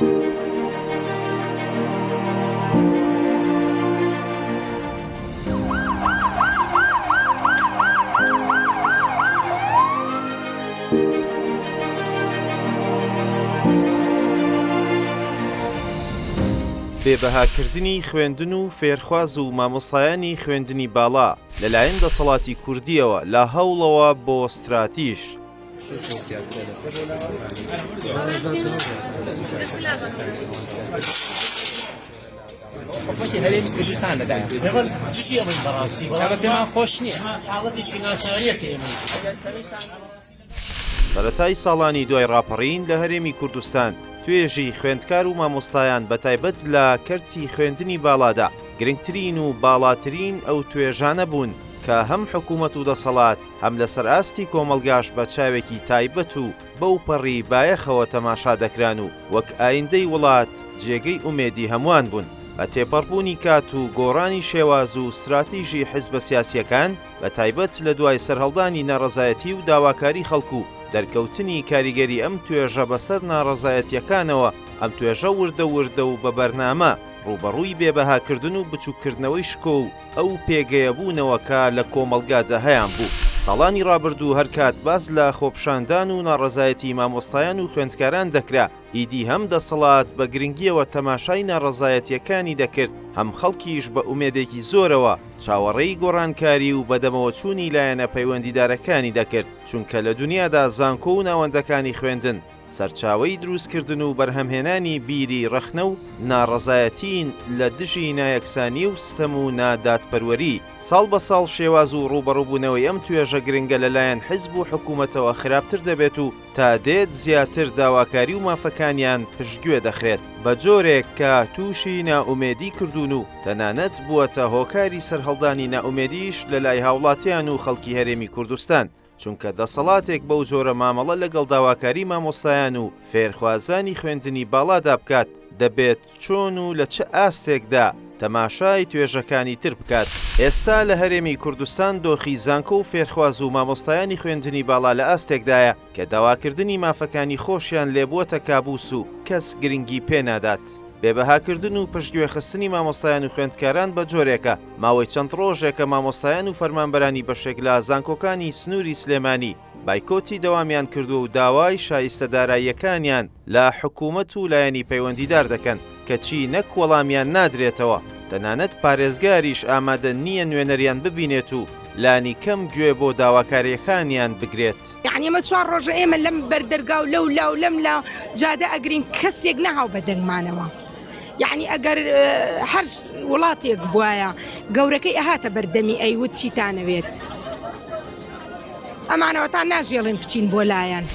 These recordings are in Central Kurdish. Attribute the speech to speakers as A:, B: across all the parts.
A: بێبەهاکردنی خوێندن و فێرخواز و مامۆستایانی خوێندنی باڵا لەلایەن دەسەڵاتی کوردیەوە لە هەوڵەوە بۆ ستراتیژ
B: هەرێمی کوردستان لەدایە پێمان خۆش نییە
A: سەرەتای ساڵانی دوای ڕاپەڕین لە هەرێمی کوردستان توێژی خوێندکار و مامۆستایان بەتایبەت لە کەرتی خوێندنی باڵادا گرنگترین و باڵاترین ئەو توێژانە بوون کە هەم حکوومەت و دەسەڵات هەم لەسەر ئاستی کۆمەلگاش بە چاوێکی تایبەت و بەو پەڕی بایەخەوە تەماشا دەکران و وەک ئایندەی وڵات جێگەی ئومێدی هەمووان بوون بە تێپەڕبوونی کات و گۆڕانی شێواز و استراتیژی حیزبە سیاسیەکان بە تایبەت لە دوای سەرهەڵدانی ناڕەزایەتی و داواکاری خەڵکو دەرکەوتنی کاریگەری ئەم توێژە بەسەر ناڕەزایەتیەکانەوە ئەم توێژە وردە و بە بەرنامە ڕوبەڕووی بێبەهاکردن و بچووکردنەوەی شکۆ و ئەو پێگەیەبوونەوەکە لە کۆمەلگادا هەیان بوو. ساڵانی ڕابردوو هەرکات باز لە خۆپشاندان و ناڕەزایەتی مامۆستایان و خوێندکاران دەکرا ئیدی هەم دەسەڵات بە گرنگیەوە تەماشای ناڕەزایەتیەکانی دەکرد هەم خەڵکیش بە ئومێدێکی زۆرەوە چاوەڕێی گۆڕانکاری و بەدەمەوە چوونی لایەنە پەیوەندیدارەکانی دەکرد چونکە لە دنیادا زانکۆ و ناوەندەکانی خوێندن سەرچاوەی دروستکردن و بەرهەمهێنانی بیری ڕەخنە و ناڕەزایەتین لە دژی نایەکسانی و ستەم و نادادپەروەری ساڵ بە ساڵ شێواز و ڕوبەڕووبوونەوەی ئەم توێژە گرنگە لەلایەن حیزب و حکوومەتەوە خراپتر دەبێت و تا دێت زیاتر داواکاری و مافەکانیان پشتگوێ دەخرێت بە جۆرێک کە تووشی ناومێدی کردوون و تەنانەت بووەتە هۆکاری سەرهەڵدانی ناومێدیش لە لای هاوڵاتیان و خەڵکی هەرێمی کوردستان چونکە دەسەڵاتێک بەو جۆرە مامەڵە لەگەڵ داواکاری مامۆستایان و فێرخوازانی خوێندنی باڵادا بکات دەبێت چۆن و لە چه ئاستێکدا تەماشای توێژەکانی تر بکات. ئێستا لە هەرێمی کوردستان دۆخی زانکۆ و فێرخواز و مامۆستایانی خوێندنی باڵا لە ئاستێکدایە کە داواکردنی مافەکانی خۆشیان لێبووەتە کابوس و کەس گرنگی پێنادات. بێبەهاکردن و پشتگوێخستنی مامۆستایان و خوێندکاران بە جۆرێکە ماوەی چەند ڕۆژێکە مامۆستایان و فەرمانبەرانی بەشێک لە زانکۆکانی سنووری سلێمانی بایکۆتی دەوامیان کردو و داوای شایستەداراییەکانیان لە حکوومەت و لایەنی پەیوەندیدار دەکەن کەچی نەک وەڵامیان نادرێتەوە تەنانەت پارێزگاریش ئامادە نییە نوێنەریان ببینێت و لانی کەم گوێ بۆ داواکاریەکانیان بگرێت.
C: یعنی ئەمە چوار ڕۆژە ئێمە لەم بەردەرگا و لەو لا و لەم لا جادە ئەگرین کەسێک نەهاو بە دەنگمانەوە. یعنی ئەگەر هەر وڵاتێک بواە گەورەکەی ئەهاتە بەردەمی ئەیوت چیتانەوێت ئەمانەوەتان ناژێڵن بچین بۆ لایەن.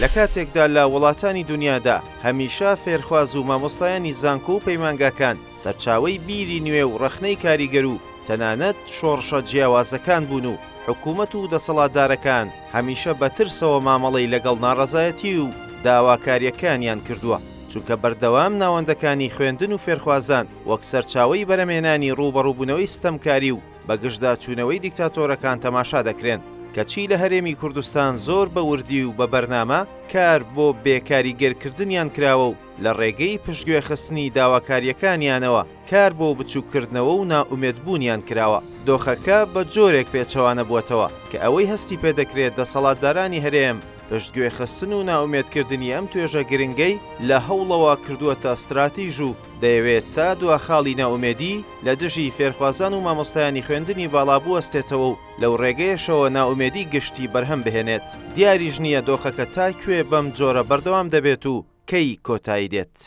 A: لە کاتێکدا لە وڵاتانی دنیادا هەمیشە فێرخواز و مامۆستایانی زانکۆ و پەیمانگاکان سەرچاوەی بیری نوێ و ڕەخنەی کاریگەر و تەنانەت شۆڕشە جیاوازەکان بوون و حکوومەت و دەسەڵاتدارەکان هەمیشە بەترسەوە مامەڵەی لەگەڵ ناڕەزایەتی و داواکاریەکانیان کردووە چونکە بەردەوام ناوەندەکانی خوێندن و فێرخوازان وەک سەرچاوەی بەرەمێنانی ڕوبەڕووبوونەوەی ستەمکاری و بەگشتدا چوونەوەی دیکتاتۆرەکان تەماشا دەکرێن کەچی لە هەرێمی کوردستان زۆر بە وردی و بە بەرنامە کار بۆ بێکاریگەرکردنیان کراوە و لە ڕێگەی پشتگوێخستنی داواکاریەکانیانەوە کار بۆ بچووکردنەوە و ناومێدبوونیان کراوە. دۆخەکە بە جۆرێک پێچەوانە بووەتەوە کە ئەوەی هەستی پێدەکرێت دەسەڵاتدارانی هەرێم پشتگوێخستن و ناومێدکردنی ئەم توێژە گرنگەی لە هەوڵەوە کردووەتە استراتیژ و دەیەوێت تا دواخاڵی ناومێدی لە دژی فێرخوازان و مامۆستایانی خوێندنی باڵا بوەستێتەوە و لەو ڕێگەیەشەوە ناومێدی گشتی بەرهەم بهێنێت. دیاریش نییە دۆخەکە تا کوێ بەم جۆرە بەردەوام دەبێت و کەی کۆتایی دێت.